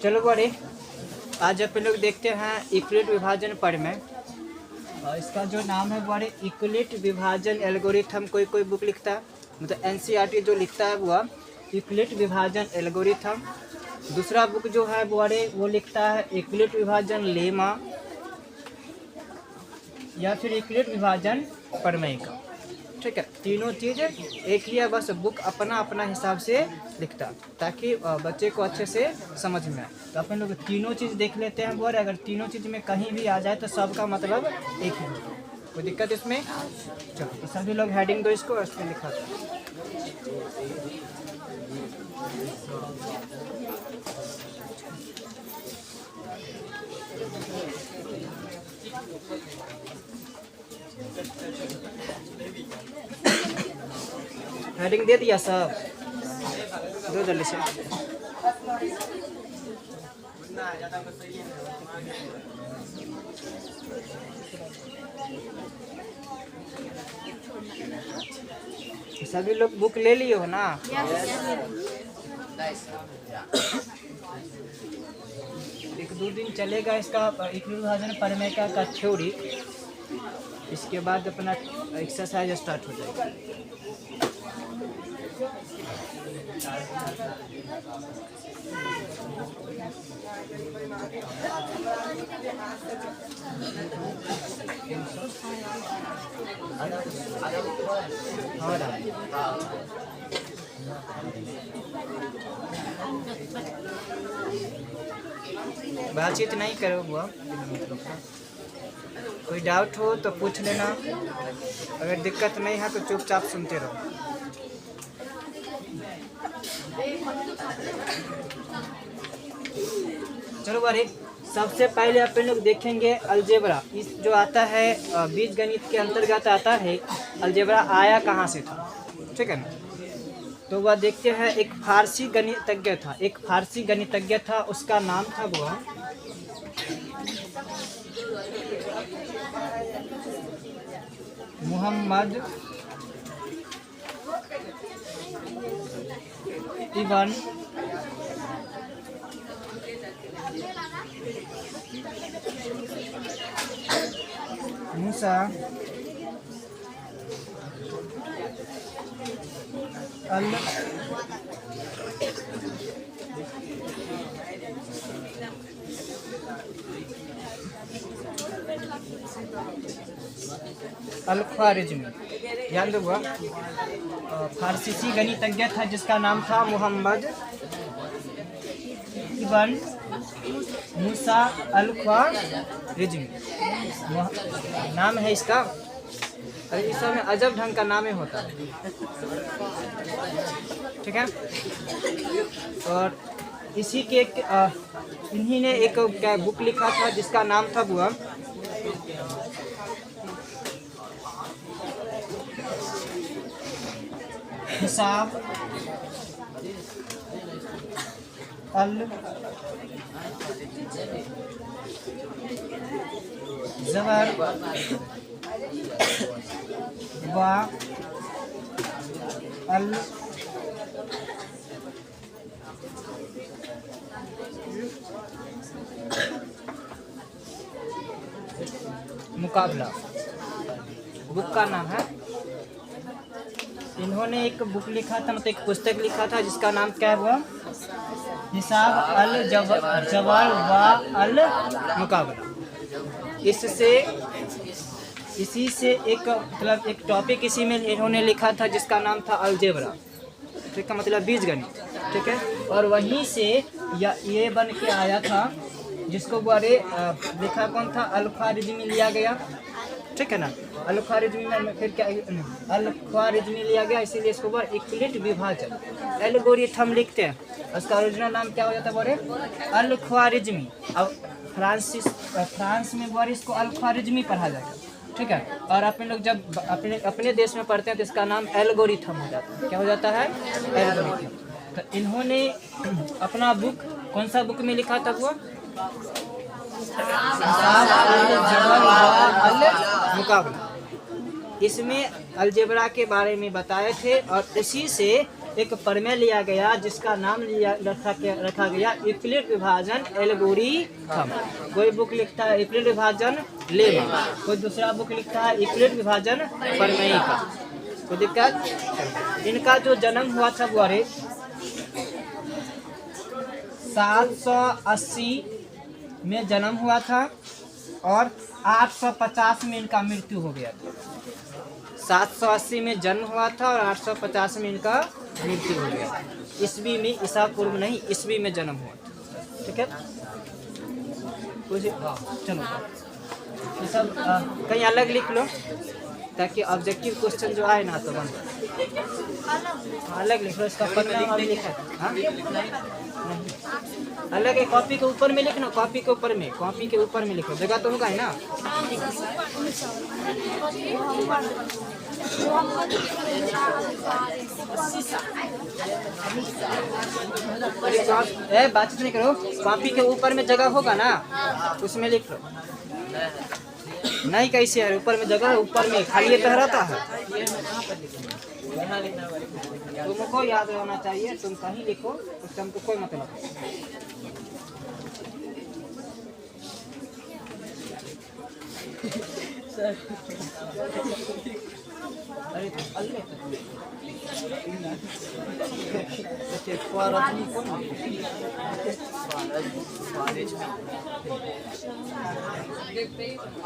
चलो बड़े, आज अपन लोग देखते हैं यूक्लिड विभाजन प्रमेय। और इसका जो नाम है बड़े यूक्लिड विभाजन एल्गोरिथम। कोई बुक लिखता है, मतलब एनसीईआरटी जो लिखता है वो यूक्लिड विभाजन एल्गोरिथम। दूसरा बुक जो है बड़े वो लिखता है यूक्लिड विभाजन लेमा या फिर यूक्लिड विभाजन प्रमेय का। ठीक है, तीनों चीज़ एक ही है, बस बुक अपना अपना हिसाब से लिखता ताकि बच्चे को अच्छे से समझ में आए। तो अपन लोग तीनों चीज़ देख लेते हैं और अगर तीनों चीज़ में कहीं भी आ जाए तो सबका मतलब एक ही है। कोई दिक्कत इसमें? चलो तो सभी लोग हेडिंग दो इसको और इसमें लिखा था। हेडिंग दे दिया सब, दो जल्दी से। सभी लोग बुक ले लिए हो ना? एक दो दिन चलेगा इसका यूक्लिड विभाजन प्रमेय का थ्योरी, इसके बाद अपना एक्सरसाइज स्टार्ट हो जाएगा। बातचीत नहीं करो हुआ। कोई डाउट हो तो पूछ लेना, अगर दिक्कत नहीं है तो चुपचाप सुनते रहो। चलो बारे, सबसे पहले अपन लोग देखेंगे अलजेब्रा। इस जो आता है बीज गणित के अंतर्गत आता है, अलजेब्रा आया कहाँ से था, ठीक है ना? तो वह देखते हैं, एक फारसी गणितज्ञ था, उसका नाम था वो मोहम्मद इब्न मूसा अल ख्वारिज़मी। याद हुआ, फारसी गणितज्ञ था जिसका नाम था मोहम्मद इब्न मूसा अल ख्वारिज़मी नाम है इसका। अरे इस समय अजब ढंग का नाम ही होता है, ठीक है। और इसी के इन्हीं ने एक क्या बुक लिखा था जिसका नाम था वो हिसाब अल ज़बर व अल मुकाबला, बुक का नाम है। इन्होंने एक बुक लिखा था, मतलब एक पुस्तक लिखा था जिसका नाम क्या है वो हिसाब अल जवाल व अल मुकाबला। इसी से एक मतलब एक टॉपिक इसी में इन्होंने लिखा था जिसका नाम था अलजेब्रा, ठीक है, मतलब बीजगणित, ठीक है। और वहीं से ये बन के आया था जिसको बारे लिखा कौन था, अल ख्वारिज़मी लिया गया, ठीक है ना। अल ख्वारिज़मी में फिर क्या अल ख्वारिज़मी लिया गया, इसीलिए इसको बार यूक्लिड विभाजन एल्गोरिथम लिखते हैं। उसका ओरिजिनल नाम क्या हो जाता है बोले, अल ख्वारिज़मी। अब फ्रांस में बार इसको अल ख्वारिज़मी पढ़ा जाएगा, ठीक है। और अपन लोग जब अपने देश में पढ़ते हैं तो इसका नाम एल्गोरिथम हो जाता है। क्या हो जाता है, एल्गोरिथम। तो इन्होंने अपना बुक कौन सा बुक में लिखा था वो मुकाबला। इसमें अलजेब्रा के बारे में बताए थे और उसी से एक प्रमेय लिया गया जिसका नाम रखा गया यूक्लिड विभाजन एल्गोरिथम। कोई बुक लिखता है यूक्लिड विभाजन लेमा, कोई दूसरा बुक लिखता है यूक्लिड विभाजन प्रमेय का। कोई दिक्कत? इनका जो जन्म हुआ था वो 780 में जन्म हुआ था और 850 में इनका मृत्यु हो गया था। 780 में जन्म हुआ था और 850 में इनका मृत्यु हो गया। ईस्वी में, ईसा पूर्व नहीं, ईस्वी में जन्म हुआ था। ठीक है, चलो ये सब कहीं अलग लिख लो ताकि ऑब्जेक्टिव क्वेश्चन जो आए ना तो बन अलग लिख लो। इसका परिणाम अभी लिखा हाँ अलग है, कॉपी के ऊपर में लिखना, कॉपी के ऊपर में, कॉपी के ऊपर में लिखो, जगह तो होगा है ना। बातचीत नहीं करो, कॉपी के ऊपर में जगह होगा ना उसमें लिख लो। नहीं कैसे यार, ऊपर में जगह, ऊपर में खाली तो रहता है। तुमको याद रहना चाहिए, तुम कहीं लिखो उससे हमको कोई मतलब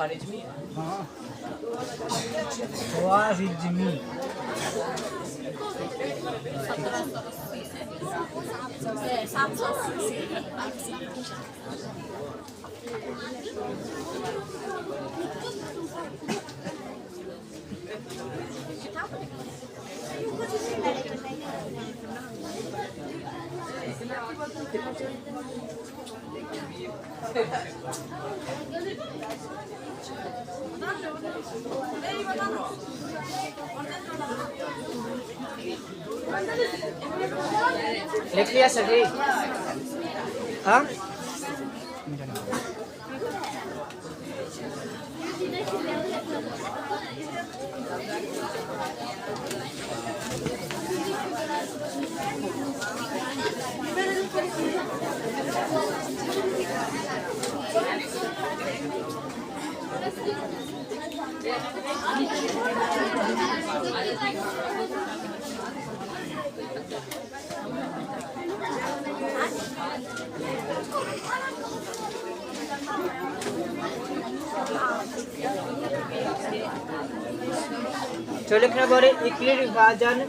अरे लिख लिया सभी? हाँ तो लिखना बोले यूक्लिड विभाजन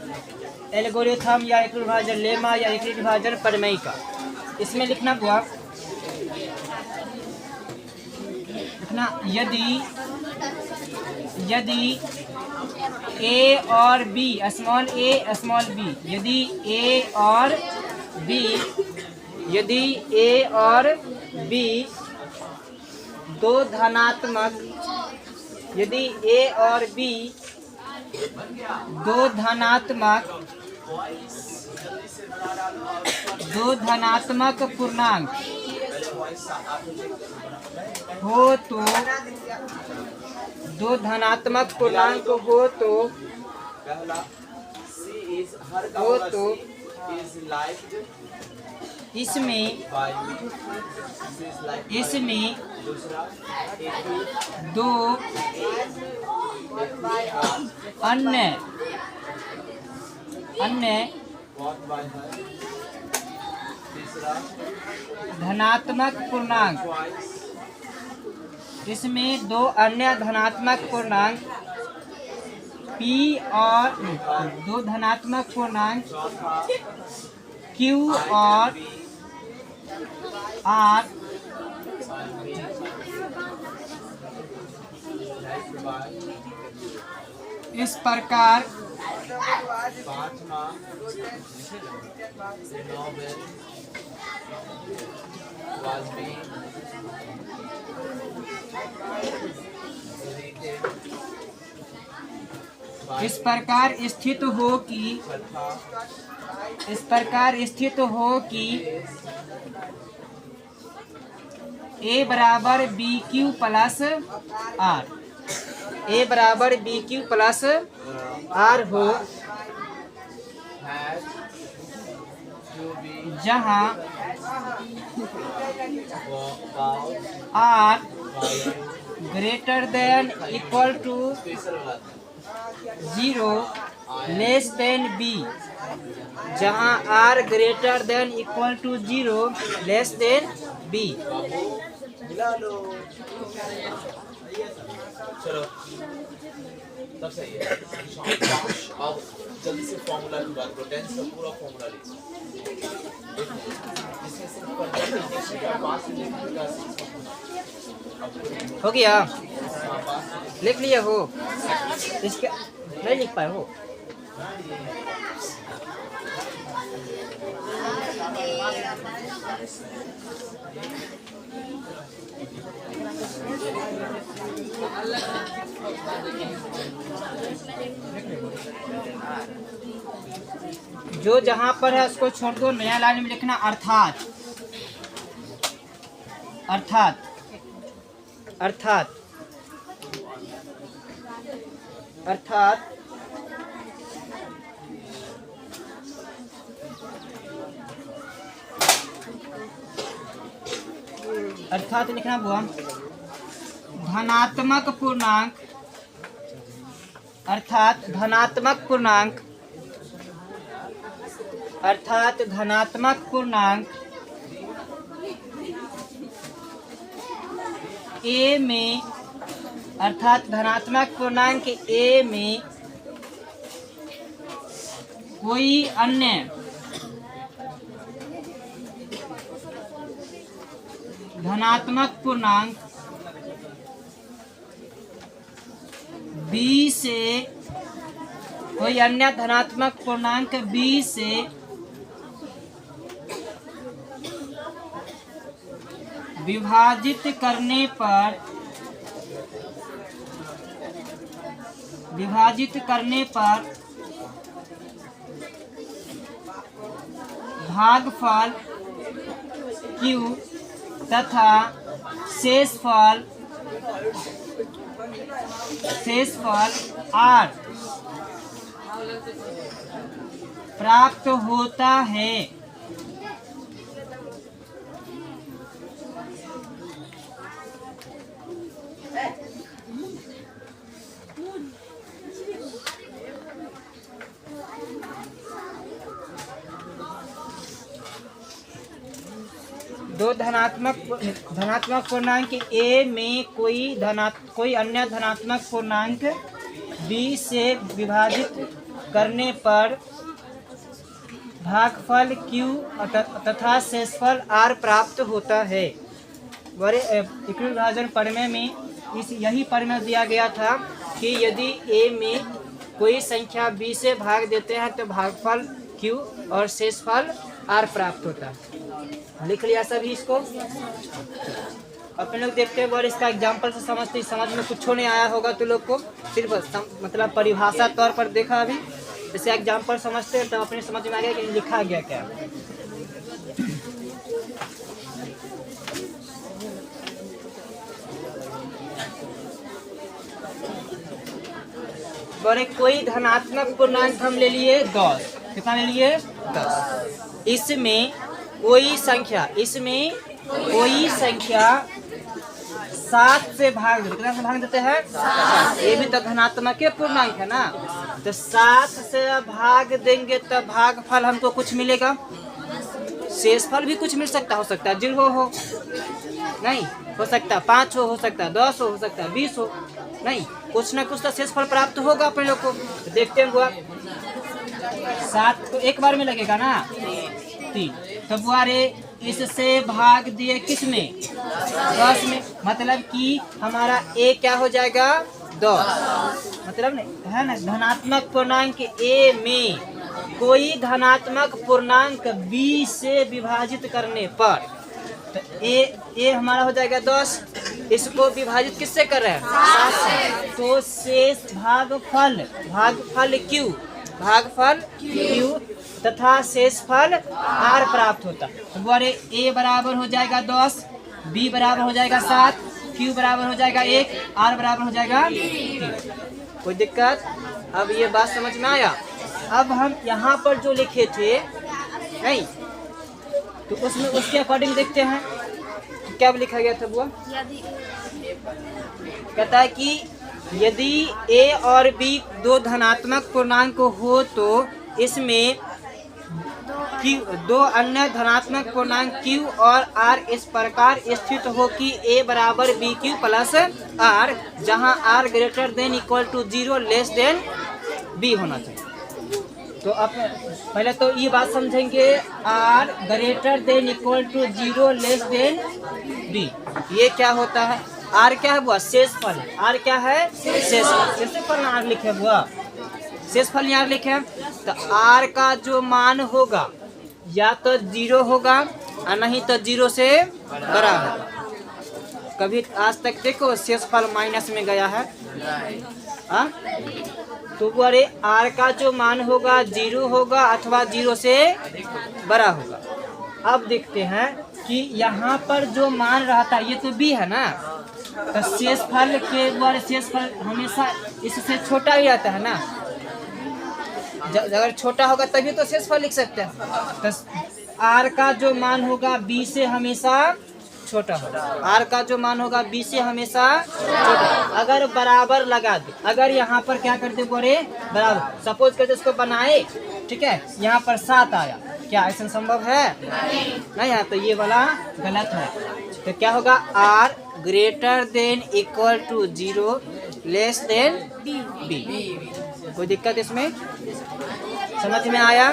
एल्गोरिथम या यूक्लिड विभाजन लेमा या यूक्लिड विभाजन प्रमेय का। इसमें लिखना हुआ लिखना यदि ए और बी स्मॉल ए स्मॉल बी, यदि ए और बी दो धनात्मक, यदि ए और बी दो धनात्मक पूर्णांक हो तो, दो धनात्मक पूर्णांक हो तो इसमें दो अन्य धनात्मक पूर्णांक, इसमें दो अन्य धनात्मक पूर्णांक P और दो धनात्मक पूर्णांक Q और R इस प्रकार इस प्रकार स्थित हो कि A बराबर B Q plus R, A बराबर बी क्यू प्लस आर हो, जहाँ R greater than equal to 0 less than B, जहाँ R greater than equal to 0 less than B। चलो तब सही है। अब जल्दी से फॉर्मूला की बात करो, टेंस का पूरा फॉर्मूला लिखो। इसमें सिर्फ इंजेक्शन का पास हो गया, लिख लिया हो, इसके नहीं लिख पाए हो। जो जहां पर है उसको छोड़ दो, नया लाइन में लिखना अर्थात। अर्थात अर्थात अर्थात अर्थात लिखना बुआ, धनात्मक पूर्णांक, अर्थात धनात्मक पूर्णांक, अर्थात धनात्मक पूर्णांक ए में, अर्थात धनात्मक पूर्णांक ए में कोई अन्य धनात्मक पूर्णांक बी से, कोई अन्य धनात्मक पूर्णांक बी से विभाजित करने पर, विभाजित करने पर भागफल Q तथा शेषफल R प्राप्त होता है। दो धनात्मक पूर्णांक ए में कोई अन्य धनात्मक पूर्णांक बी से विभाजित करने पर भागफल Q तथा शेषफल R प्राप्त होता है। इक्विल विभाजन प्रमेय में यही प्रमेय दिया गया था कि यदि ए में कोई संख्या बी से भाग देते हैं तो भागफल Q और शेषफल R प्राप्त होता है। लिख लिया सभी इसको। अपन लोग देखते हैं और इसका एग्जाम्पल से समझते, समझ में कुछ नहीं आया होगा तो लोग को, सिर्फ मतलब परिभाषा तौर पर देखा अभी, जैसे एग्जाम्पल समझते हैं तो अपने समझ में आ गया कि लिखा गया क्या। और कोई धनात्मक पूर्णांक हम ले लिए 10, कितना ले लिए 10। इसमें कोई संख्या, इसमें कोई संख्या 7 से भाग देते, कितना से भाग देते हैं 7। ये भी तो धनात्मक के पूर्णांक है ना, तो 7 से भाग देंगे तो भागफल हमको कुछ मिलेगा, शेषफल भी कुछ मिल सकता, हो सकता है 0 हो नहीं, हो सकता है 5 हो सकता है 10 हो सकता है 20 हो, नहीं कुछ ना कुछ तो शेषफल प्राप्त होगा अपने लोग को। तो देखते हैं बुआ, 7 तो एक बार में लगेगा ना 3, तो बुआरे इससे भाग दिए किस में 10 में, मतलब कि हमारा ए क्या हो जाएगा 10, मतलब नहीं है ना। धनात्मक पूर्णांक ए में कोई धनात्मक पूर्णांक बी से विभाजित करने पर तो ए हमारा हो जाएगा 10, इसको विभाजित किससे कर रहे हैं 7 से, तो शेष भागफल Q तथा शेषफल R प्राप्त होता। तो बोले A बराबर हो जाएगा 10, B बराबर हो जाएगा 7, Q बराबर हो जाएगा 1, R बराबर हो जाएगा 3। कोई दिक्कत? अब ये बात समझ में आया। अब हम यहाँ पर जो लिखे थे नहीं, तो उसमें उसके अकॉर्डिंग देखते हैं क्या लिखा गया था बुआ। कहता है कि यदि a और b दो धनात्मक पूर्णांक हो तो इसमें दो अन्य धनात्मक पूर्णांक q और r इस प्रकार स्थित हो कि a बराबर बी क्यू प्लस r, जहां r greater than equal to 0 less than b होना चाहिए। तो अब पहले तो ये बात समझेंगे, r greater than equal to 0 less than b, ये क्या होता है? r क्या है बुआ? शेषफल। r क्या है? शेषफल। शेषफल r लिखे बुआ, शेषफल यहाँ लिखे। तो r का जो मान होगा या तो 0 होगा और नहीं तो 0 से बड़ा होगा। कभी आज तक देखो शेषफल माइनस में गया है? हाँ, तो बोले r का जो मान होगा 0 होगा अथवा 0 से बड़ा होगा। अब देखते हैं कि यहाँ पर जो मान रहता है ये तो b है ना, तो शेषफल के द्वारा शेषफल हमेशा इससे छोटा ही रहता है ना। अगर छोटा होगा तभी तो शेषफल लिख सकते हैं। तो r का जो मान होगा b से हमेशा छोटा होगा, r का जो मान होगा b से हमेशा छोटा। अगर बराबर लगा दे, अगर यहाँ पर क्या करते बोले बराबर, सपोज करते इसको बनाए, ठीक है, यहाँ पर 7 आया, क्या ऐसा संभव है? नहीं है, तो ये वाला गलत है। तो क्या होगा? r greater than equal to 0 less than b। कोई दिक्कत इसमें? समझ में आया?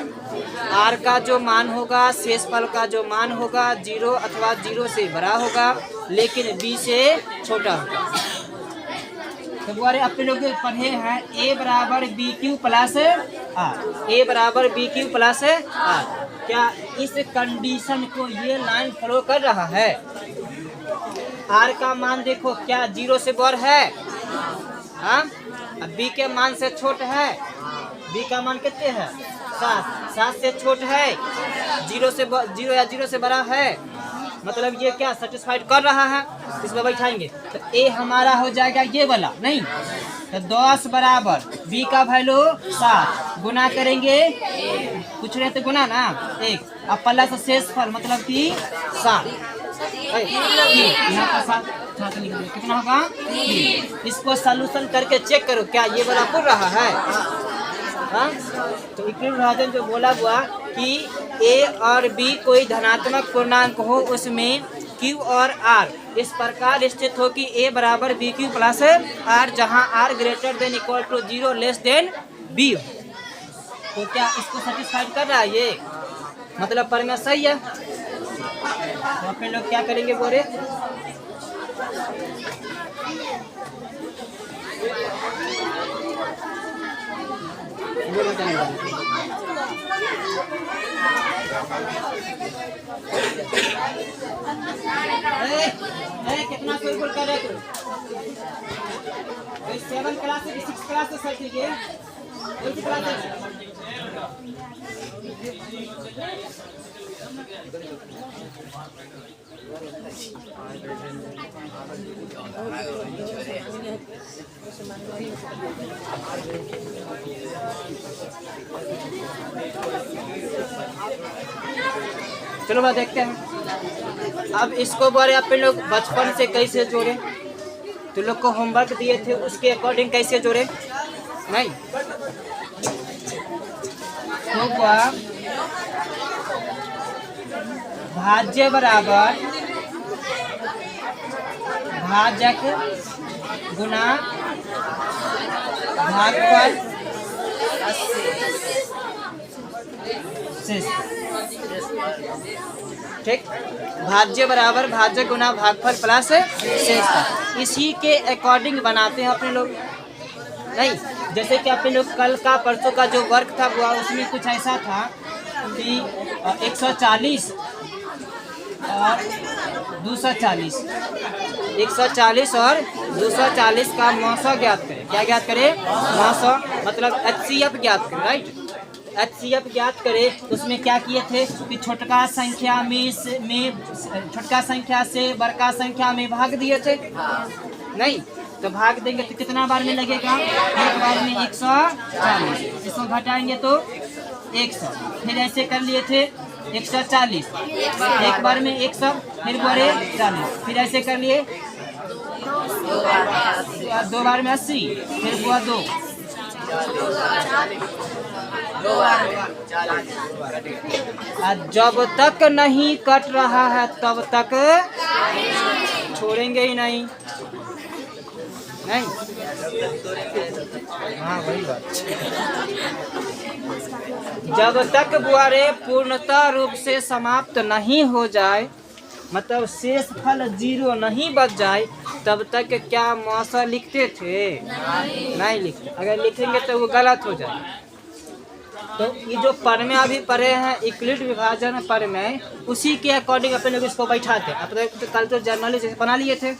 r का जो मान होगा, शेषफल का जो मान होगा 0 अथवा 0 से बड़ा होगा, लेकिन b से छोटा होगा। तो दोबारे अपने लोग पढ़े हैं a बराबर B Q plus r, a बराबर बी क्यू प्लस r। क्या इस कंडीशन को ये लाइन फॉलो कर रहा है? r का मान देखो क्या 0 से बड़ा है? हाँ, अब b के मान से छोटा है। b का मान कितने है? 7 से छोटा है, 0 या 0 से बड़ा है, मतलब ये क्या सेटिस्फाइड कर रहा है। इसमें बैठाएंगे तो a हमारा हो जाएगा ये वाला, नहीं तो 10 बराबर b का वैल्यू 7 गुना करेंगे, कुछ रहे तो गुना ना 1, अब प्लस शेषफल मतलब कि 7, यहाँ पर 7 लिख दो, कितना होगा? इसको सॉल्यूशन करके चेक करो क्या ये वाला पूरा रहा है? हाँ, तो इक्विवेलेंट जो बोला हुआ कि a और b कोई धनात्मक पूर्णांक हो, उसमें q और r इस प्रकार स्थित हो कि a बराबर बी क्यू प्लस r, जहाँ r greater than equal to 0 less than b। तो क्या इसको सेटिस्फाइड कर रहा है ये? मतलब प्रमेय सही है। तो अपने लोग क्या करेंगे बोले? कितना कोई बोल कर रहे थे? 7 क्लास से 6 क्लास से सर कीजिए, कौन सी क्लास है? चलो बात देखते हैं। अब इसको बारे अपने लोग बचपन से कैसे जोड़े, तो लोग को होमवर्क दिए थे उसके अकॉर्डिंग कैसे जोड़े? नहीं तो भाज्य बराबर भाजक गुना भागफल शेष, ठीक, भाज्य बराबर भाजक गुना भागफल प्लस शेष। इसी के अकॉर्डिंग बनाते हैं अपने लोग। नहीं, जैसे कि अपने लोग कल का परसों का जो वर्क था वो उसमें कुछ ऐसा था कि 140 और 240, 140 और 240 का मौसा ज्ञात करें। क्या ज्ञात करें? मौसा, मतलब HCF ज्ञात करें, राइट। HCF ज्ञात करें, उसमें क्या किए थे कि छोटका संख्या में छोटका संख्या से बड़का संख्या में भाग दिए थे। नहीं तो भाग देंगे तो कितना बार में लगेगा? एक बार में 140, इसको घटाएंगे तो 100, फिर ऐसे कर लिए थे 140, एक बार में 100, फिर बुआरे 40, फिर ऐसे कर लिए, 2 बार में 80, फिर बुआ 2, जब तक नहीं कट रहा है तब तक छोड़ेंगे ही नहीं। हाँ वही बात। जब तक बुआरे पूर्णतः रूप से समाप्त नहीं हो जाए, मतलब शेष फल 0 नहीं बच जाए, तब तक क्या मौसा लिखते थे? नहीं लिखते। अगर लिखेंगे तो वो गलत हो जाए। तो ये जो प्रमेय अभी पढ़े हैं यूक्लिड विभाजन प्रमेय, उसी के अकॉर्डिंग अपने लोग इसको बैठाते हैं। अपने तो कल तो जर्नली जैसे बना लिए थे,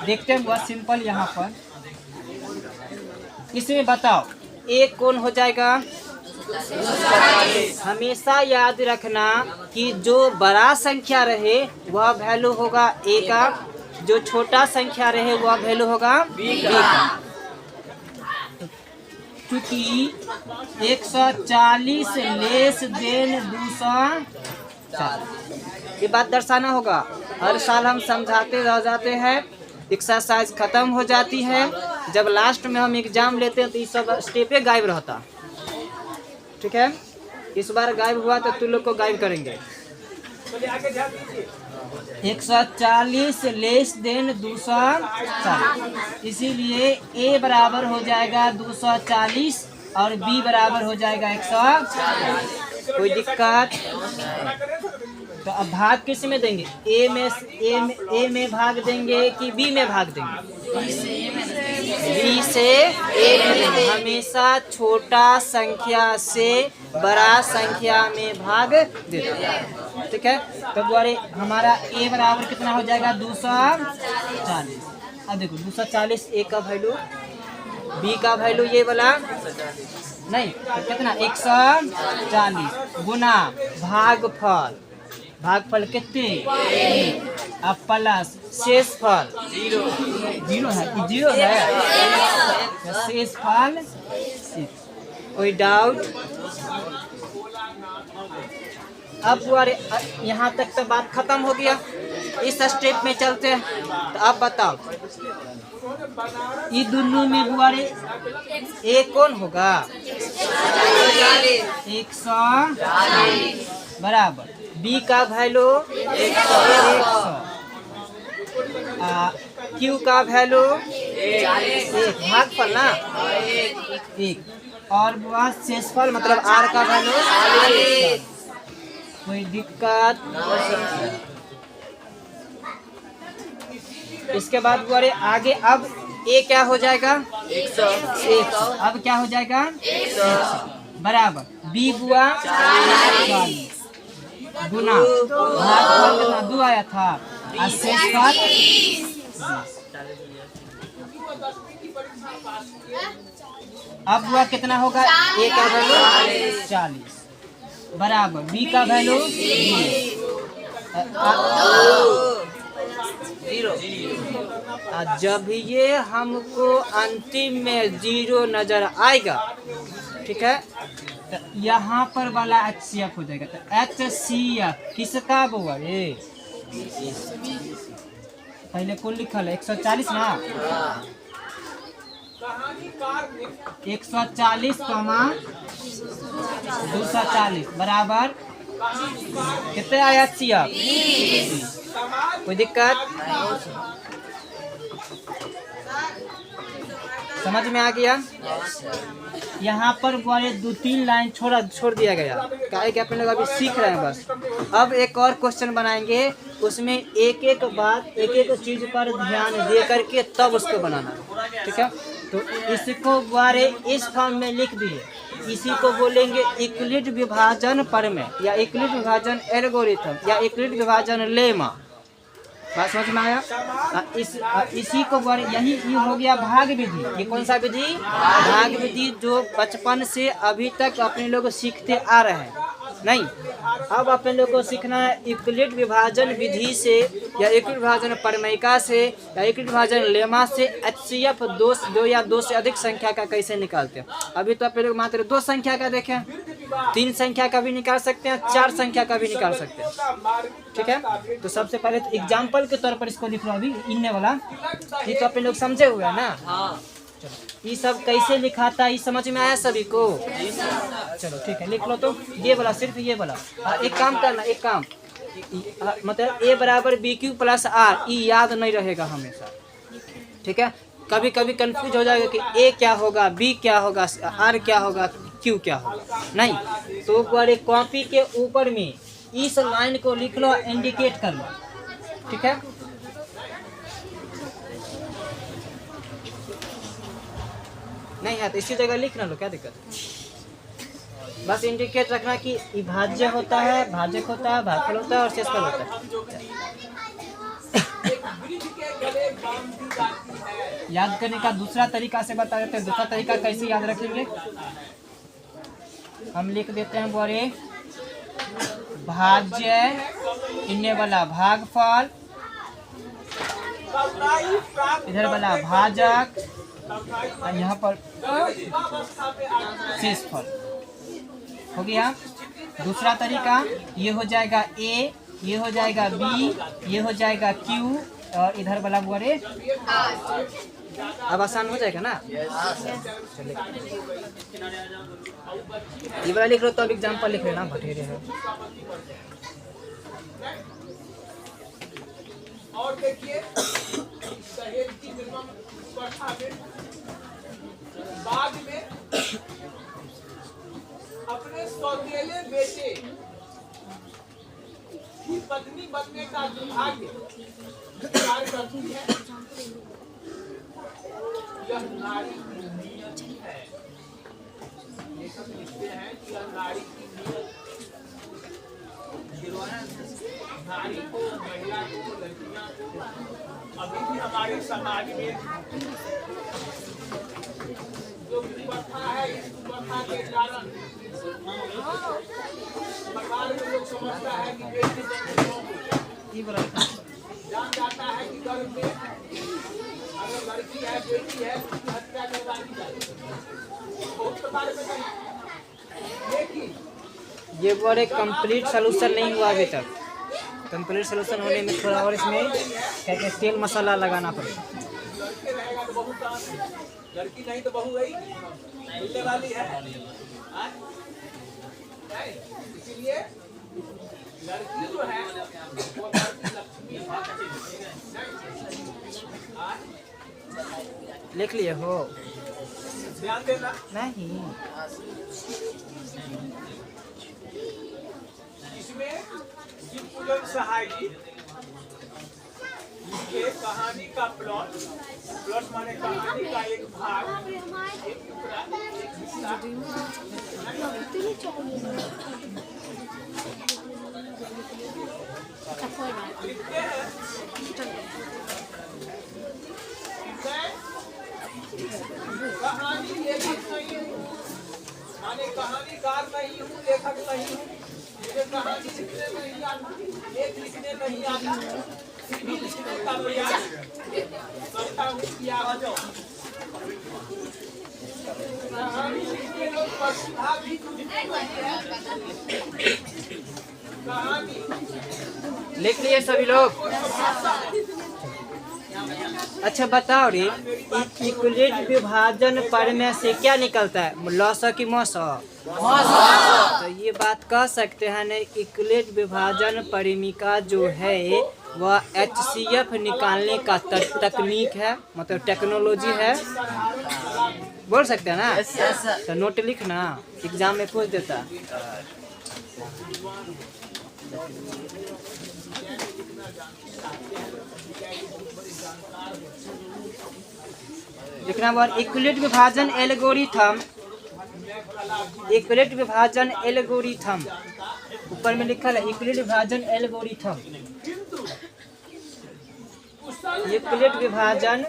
देखते हैं बहुत सिंपल। यहाँ पर इसमें बताओ ए कौन हो जाएगा? हमेशा याद रखना कि जो बड़ा संख्या रहे वह वैल्यू होगा ए का, जो छोटा संख्या रहे वह वैल्यू होगा बी का। क्योंकि 140 लेस देन 240, ये बात दर्शाना होगा। हर साल हम समझाते रह जाते हैं, एक्सरसाइज खत्म हो जाती है, जब लास्ट में हम एग्जाम लेते हैं तो ये सब स्टेपे गायब रहता। ठीक है, इस बार गायब हुआ तो तुम लोग को गायब करेंगे। 140 लेस देन 240, इसीलिए ए बराबर हो जाएगा 240 और बी बराबर हो जाएगा 140। कोई दिक्कत? तो अब भाग किस में देंगे? ए में भाग देंगे कि बी में भाग देंगे? बी से ए में देंगे। हमेशा छोटा संख्या से बड़ा संख्या में भाग देते हैं। ठीक है, तो बोले हमारा ए बराबर कितना हो जाएगा? 240। अब देखो 240 ए का वैल्यू, बी का वैल्यू ये वाला नहीं तो कितना? 140 गुना भागफल, भागफल कितने? अब प्लस शेष फल 0 है, 0 है, शेष फल 6। कोई डाउट? अब बुआरे यहाँ तक तो बात खत्म हो गया, इस स्टेप में चलते हैं। तो अब बताओ ये दोनों में बुआरे ए कौन होगा? 140 बराबर बी का वैल्यू 100, क्यू का वैल्यू 1, भागफल ना 1, और शेषफल मतलब आर का वैल्यू। कोई दिक्कत? इसके बाद बोले आगे अब ए क्या हो जाएगा? 100। अब क्या हो जाएगा? 100 बराबर बी बुआ 40 गुना भागफल कितना? 2 आया था और शेषफल 20। अब हुआ कितना होगा? ए का वैल्यू 40 बराबर बी का वैल्यू 0। जब ये हमको अंतिम में 0 नजर आएगा, ठीक है, तो यहाँ पर वाला HCF हो जाएगा। तो HCF किसका बुआ? ये पहले कौन लिखल है? 140 ना, 140 240 बराबर कितने आया? HCF। कोई दिक्कत? समझ में आ गया? यहाँ पर बोले 2-3 लाइन छोड़ दिया गया, काहे कि अपन लोग अभी सीख रहे हैं बस। अब एक और क्वेश्चन बनाएंगे, उसमें एक एक बात, एक एक चीज पर ध्यान दे करके तब उसको बनाना। ठीक है, तो इसको बोले इस फॉर्म में लिख दिए, इसी को बोलेंगे यूक्लिड विभाजन प्रमेय या यूक्लिड विभाजन एल्गोरिथम या यूक्लिड विभाजन लेमा। बात समझ में आया? इसी को यही हो गया भाग विधि। ये कौन सा विधि? भाग विधि, जो बचपन से अभी तक अपने लोग सीखते आ रहे हैं। नहीं। अब अपन लोग को सीखना है यूक्लिड विभाजन विधि से या यूक्लिड विभाजन प्रमेयिका से या यूक्लिड विभाजन लेमा से HCF दो या दो से अधिक संख्या का कैसे निकालते हैं। अभी तो अपन लोग मात्र 2 संख्या का देखें, 3 संख्या का भी निकाल सकते हैं, 4 संख्या का भी निकाल सकते हैं। ठीक है, तो सबसे पहले तो एग्जाम्पल के तौर पर इसको लिख लो। अभी इनने वाला ये तो अपन लोग समझे हुए है ना। ये सब कैसे लिखा था ये समझ में आया सभी को। चलो ठीक है, लिख लो। तो ये वाला, सिर्फ ये वाला। एक काम करना, एक काम मतलब A बराबर BQ प्लस R, ये याद नहीं रहेगा हमेशा। ठीक है, कभी कभी कंफ्यूज हो जाएगा कि A क्या होगा, B क्या होगा, R क्या होगा, Q क्या होगा। नहीं, तो ऊपर एक कॉपी के ऊपर में इस लाइन को लिख लो, इंडिकेट कर लो। ठीक है, नहीं है तो इसी जगह लिखना लो, क्या दिक्कत है। बस इंडिकेट रखना कि विभाज्य होता है, भाजक होता है, भागफल होता है और शेषफल होता है। याद करने का दूसरा तरीका से बता देते हैं। दूसरा तरीका कैसे याद रखेंगे, हम लिख देते हैं बोरे भाज्य इन्ने वाला भागफल, इधर वाला भाजक और यहाँ पर शेषफल हो गया। दूसरा तरीका ये हो जाएगा A, ये हो जाएगा B, ये हो जाएगा Q और इधर वाला बोरे। अब आसान हो जाएगा ना। ये वाला लिख लो, तो अब एग्जाम्पल लिख लेना, भटेरे है। और देखिए दहेज की निर्मम प्रथा में बाद में अपने सौतेले बेटे की पत्नी बनने का दुर्भाग्य स्वीकार करती है। यह नारी की नियत है। लेखक लिखते हैं कि यह नारी की नियत, नारी को, महिला को, लड़कियां को अभी भी हमारे समाज में जो प्रथा है, इस प्रथा के कारण परिवार में लोग समझता है कि बेटी जान जाता है कि गर्भ में अगर लड़की है, बेटी है, उसकी हत्या करवा दी जाती है। बहुत प्रकार में नहीं, लेकिन ये बोरे कंप्लीट सोल्यूशन नहीं हुआ अभी तक। कंप्लीट सोल्यूशन होने में थोड़ा और इसमें क्या क्या तेल मसाला लगाना पड़ेगा। लड़के रहेगा तो बहू का, लड़की नहीं तो बहू रही मिलने वाली है। इसलिए लड़की जो है वो लक्ष्मी है। लिख लिए हो? ध्यान देना। नहीं, इसमें पूजन सहाय जी के कहानी का प्लॉट माने कहानी का एक भाग, एक टुकड़ा, एक हिस्सा लिखते हैं। कहानी लेखक नहीं हूँ, माने कहानीकार नहीं हूँ, लेखक नहीं हूँ। मुझे कहानी लिखने नहीं आता, लेख लिखने नहीं आता, सीधी लिखने का प्रयास करता हूँ। किया हो जाओ कहानी लिखने लोग प्रतिभा भी कहानी लिख लिए सभी लोग? अच्छा बताओ रे, इक्विलेट विभाजन प्रमेय से क्या निकलता है, लॉस की मौस? तो ये बात कह सकते हैं ना, इक्विलेट विभाजन परिमिका जो है वह HCF निकालने का तकनीक है, मतलब टेक्नोलॉजी है, बोल सकते हैं ना। तो नोट लिखना, एग्जाम में पूछ देता। लिखना बार इक्विलेट विभाजन एल्गोरिथम, इक्विलेट विभाजन एल्गोरिथम, ऊपर में लिखा है इक्विलेट विभाजन एल्गोरिथम। इक्विलेट विभाजन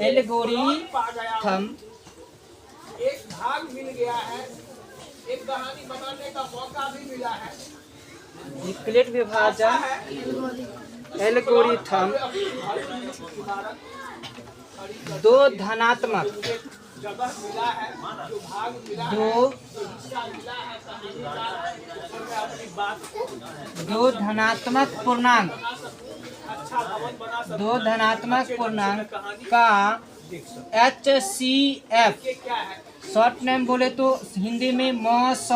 एल्गोरिथम एक भाग मिल गया है एक कहानी बनाने का मौका भी मिला है। यूक्लिड विभाजन एल्गोरिथम दो धनात्मक जगह मिला है, जो भाग मिला है, दो हिस्सा मिला है कहानीकार को मैं अपनी बात दो धनात्मक पूर्णांक अच्छा भवन बना सकता दो धनात्मक पूर्णांक का HCF क्या है। शॉर्ट नेम बोले तो हिंदी में मस,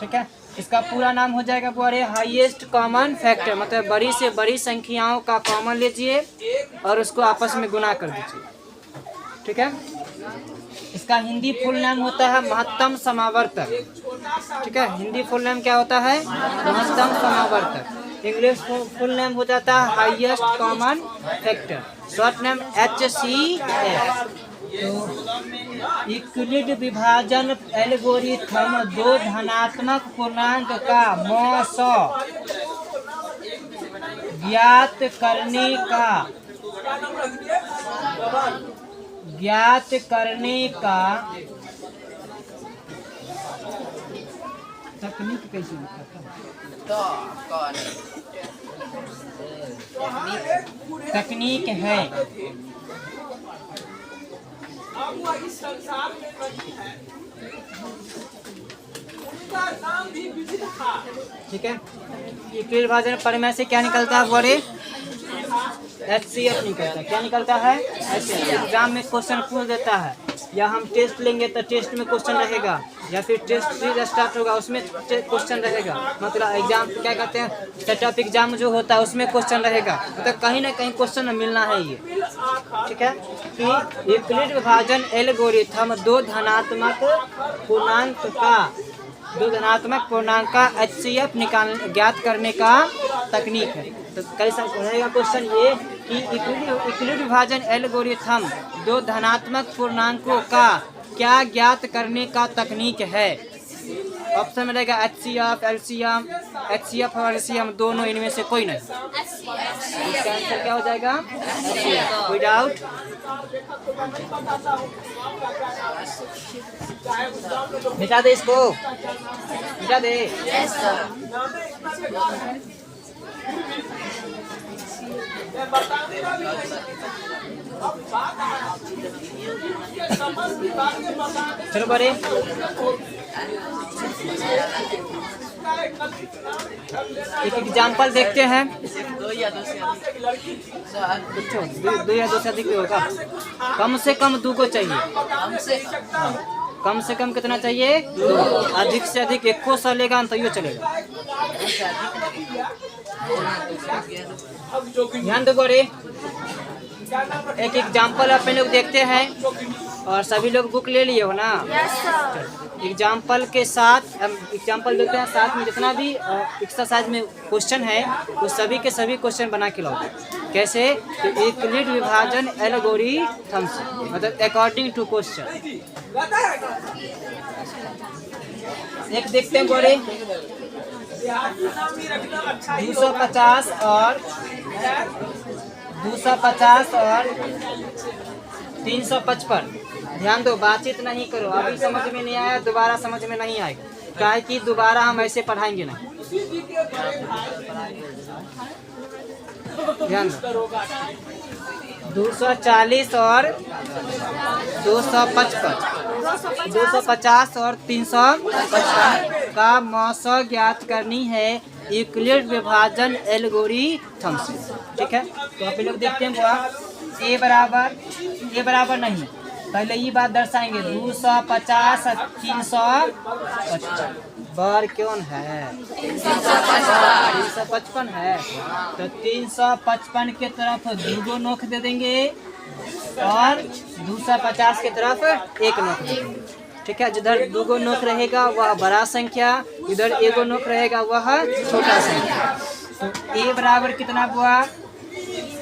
ठीक है। इसका पूरा नाम हो जाएगा बड़े हाईएस्ट कॉमन फैक्टर, मतलब बड़ी से बड़ी संख्याओं का कॉमन लीजिए और उसको आपस में गुना कर दीजिए, ठीक है। इसका हिंदी फुल नेम होता है महत्तम समावर्तक, ठीक है। हिंदी फुल नेम क्या होता है? महत्तम समावर्तक। इंग्लिश फुल नेम हो जाता है highest common factor, short name HCF। तो यूक्लिड विभाजन एल्गोरिथम दो धनात्मक पूर्णांक का मस ज्ञात करने का तकनीक कैसे लिखा था? तकनीक है। अब वह इस संसार में नहीं है, उनका नाम भी विविध था। ठीक है। यूक्लिड विभाजन परिमेय से क्या निकलता है? बड़े HCF निकलता है। क्या निकलता है? HCF। एग्जाम में क्वेश्चन पूछ देता है, या हम टेस्ट लेंगे तो टेस्ट में क्वेश्चन रहेगा, या फिर टेस्ट सीरीज स्टार्ट होगा उसमें क्वेश्चन रहेगा। मतलब एग्जाम क्या कहते हैं, सेटअप एग्जाम जो होता है उसमें क्वेश्चन रहेगा, मतलब कहीं ना कहीं क्वेश्चन मिलना है ये, ठीक है। कि यूक्लिड विभाजन एल्गोरिथम दो धनात्मक पूर्णांक का HCF ज्ञात करने का तकनीक है। तो कैसा रहेगा क्वेश्चन ये कि यूक्लिड विभाजन एल्गोरिथम दो धनात्मक पूर्णांकों का क्या ज्ञात करने का तकनीक है। ऑप्शन में रहेगा HCF, LCM, HCF और LCM दोनों, इनमें से कोई नहीं। इसका आंसर क्या हो जाएगा? HCF। कोई डाउट? मिटा दे इसको, मिटा दे। चलो बड़े एक एग्जाम्पल देखते हैं। दो या दो से अधिक होगा। कम से कम 2 को चाहिए। कम से कम कितना चाहिए? 2। अधिक से अधिक 1 को लेगा तो ये चलेगा। ध्यान दो बड़े, एक एग्जाम्पल अपन लोग देखते हैं और सभी लोग बुक ले लिए हो ना? एग्जाम्पल के साथ एग्जाम्पल देखते हैं, साथ में जितना भी एक्सरसाइज में क्वेश्चन है वो सभी के सभी क्वेश्चन बना के लाओ। कैसे? तो यूक्लिड विभाजन एल्गोरिथम से, मतलब अकॉर्डिंग टू क्वेश्चन। एक देखते हैं बड़े, 250 और 355। ध्यान दो, बातचीत नहीं करो। अभी समझ में नहीं आया दोबारा समझ में नहीं आएगा, काहे कि दोबारा हम ऐसे पढ़ाएंगे नहीं। ध्यान दो, 240 और 255, 250 और 355 का मस ज्ञात करनी है यूक्लिड विभाजन एल्गोरिथम से, ठीक है। तो आप लोग देखते हैं ए बराबर नहीं, पहले ये बात दर्शाएंगे। 250 355 बार क्यों है? 355 है, तो 355 के तरफ 2 नोक दे देंगे और 250 के तरफ 1 नोक दे देंगे, ठीक है। जिधर 2 नोक रहेगा वह बड़ा संख्या, इधर 1 नोक रहेगा वह छोटा संख्या। तो ए बराबर कितना हुआ?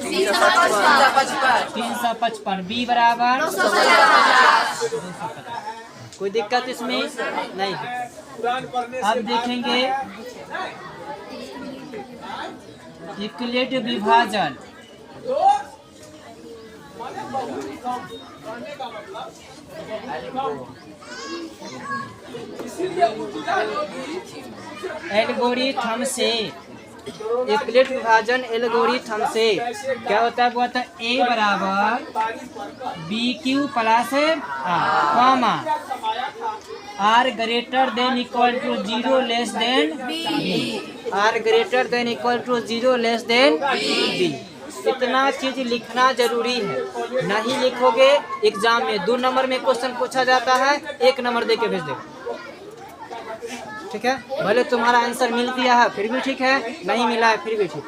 355। बी बराबर 250। कोई दिक्कत इसमें नहीं है। अब देखेंगे यूक्लिड विभाजन इसीलिए ऊर्जा होगी। एल्गोरिथम से यूक्लिड विभाजन एल्गोरिथम से क्या होता है? वो होता है ए बराबर B Q plus comma R greater than equal to 0 less than B. R greater than equal to 0 less than B. इतना चीज लिखना जरूरी है, नहीं लिखोगे एग्जाम में 2 नंबर में क्वेश्चन पूछा जाता है, 1 नंबर दे के भेज दो। ठीक है, भले तुम्हारा आंसर मिल दिया है फिर भी ठीक है, नहीं मिला है फिर भी ठीक।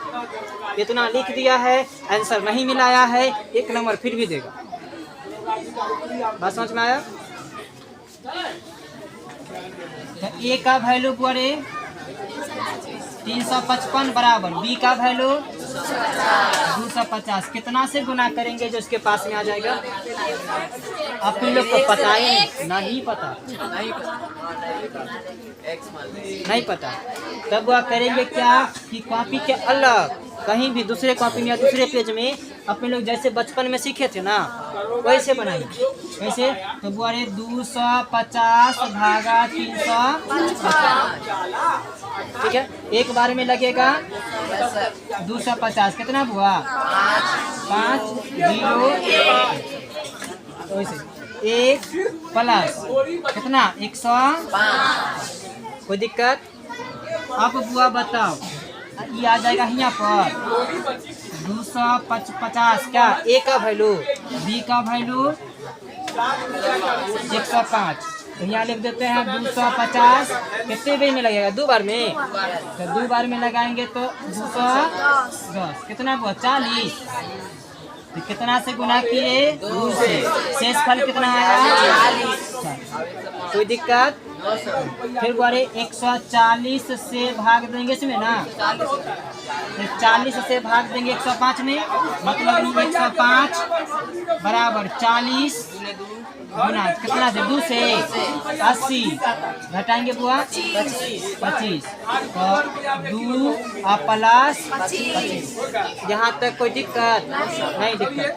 इतना लिख दिया है, आंसर नहीं मिलाया है, 1 नंबर फिर भी देगा। बात समझ में आया? तो ए का वैल्यू पड़े 355 बराबर बी का वैल्यू 250। कितना से गुना करेंगे जो इसके पास में आ जाएगा? आप लोग को पता है? नहीं पता, नहीं पता। तब वह करेंगे क्या कि कॉपी के अलग कहीं भी दूसरे कॉपी में या दूसरे पेज में अपने लोग जैसे बचपन में सीखे थे ना वैसे बनाएंगे। वैसे तो वो 250 भागा 350। ठीक है, एक बार में लगेगा 250। कितना हुआ? 5 0 तो वैसे 1 प्लस कितना 105। कोई दिक्कत? अब बुआ बताओ ये आ जाएगा यहाँ पर 250 क्या ए का वैल्यू बी का वैल्यू 105। तो यहाँ लिख देते हैं 250 कितने बेर में लगेगा? 2 बार में। तो 2 बार में लगाएंगे तो 210 कितना हुआ? 40। तो कितना से गुना किए? 2 से। शेष फल कितना आया? 40। कोई दिक्कत? फिर बारे 140 से भाग देंगे इसमें ना, 40 से भाग देंगे 105 में, मतलब 105 बराबर 40 गुना कितना से 2 से 80 घटाएंगे बुआ 25 और 2 प्लस 25। यहाँ तक कोई दिक्कत नहीं? दिक्कत।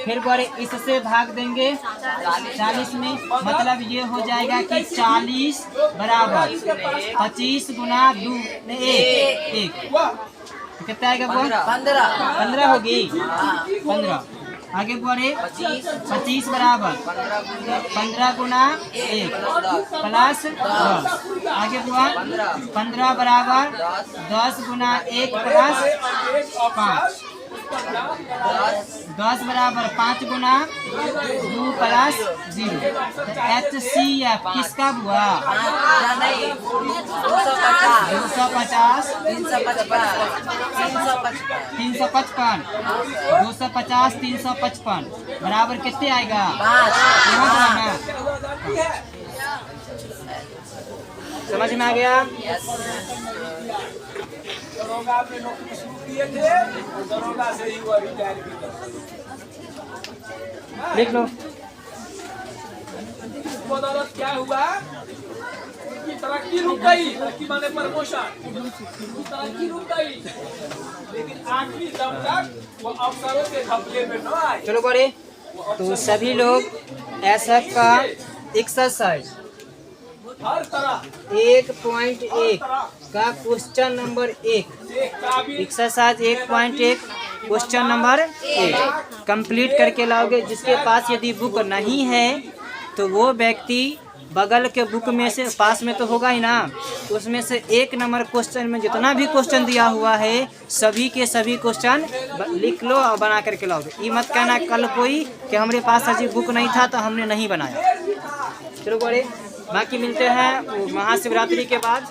फिर बारे इससे भाग देंगे 40 में, मतलब ये हो जाएगा कि 40 बराबर 25 गुना 2 1 कितना आएगा बुआ? 15 होगी 15। आगे बढ़े 25 बराबर 15 गुना 1 प्लस 10। आगे बुआ 15 बराबर 10 गुना 1 प्लस 5। 10 बराबर 5 गुना 2 प्लस 0। HCF किसका हुआ? 250 355 250 355 बराबर कितने आएगा? 5। समझ में आ गया? दरोगा में नौकरी शुरू किए थे, दरोगा से ही वो रिटायर भी कर। लिख लो। बदौलत क्या हुआ? उनकी तरक्की रुक गई, तरक्की माने प्रमोशन, तरक्की रुक गई, लेकिन आखिरी दम तक वो अफसरों के घपले में न आए। चलो बड़े तो सभी लोग ऐसा का एक्सरसाइज हर तरह 1.1 का question number 1 exercise 1.1 question number 1 complete करके लाओगे। जिसके पास यदि बुक नहीं है तो वो व्यक्ति बगल के बुक में से पास में तो होगा ही ना, उसमें से 1 नंबर क्वेश्चन में जितना भी क्वेश्चन दिया हुआ है सभी के सभी क्वेश्चन लिख लो और बना करके लाओगे। ये मत कहना कल कोई कि हमारे पास अजीब बुक नहीं था तो हमने नहीं बनाया। चलो बड़े बाकी मिलते हैं महाशिवरात्रि के बाद।